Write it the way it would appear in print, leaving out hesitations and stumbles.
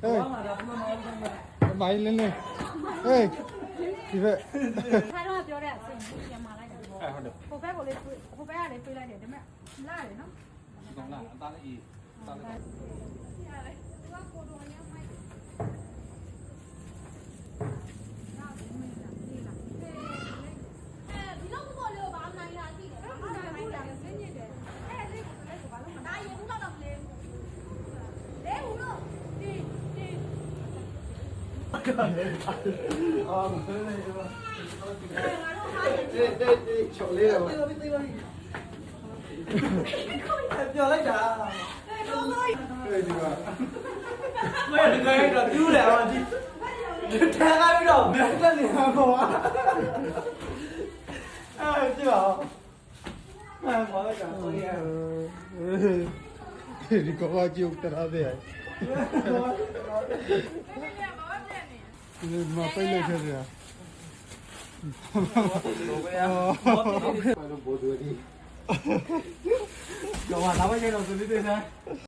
မိုင်းလင်းလင်းဟေးဒီဘက် 他让他表演，所以你先马来的。后边过来推，后边也得推来点，对没？来的呢？ ต้องล่าตาละอีตาละ ချော်လေးတော့ပြောလိုက်တာဒီမှာမင်းလည်းတော့ပြူးတယ်အောင်ဒီထဲကားပြီးတော့ဘယ်တက်နေမှာပေါ့အဲ့ကြည့်ပါအဲ့ဘာလဲကောင်ဒီကောကြည့်တရာတဲ့ဒီမှာပိတ်လိုက်ခဲ့တယ်ဘောဒူဒီကျော်လာမကျတော့သူလေးတွေနဲ့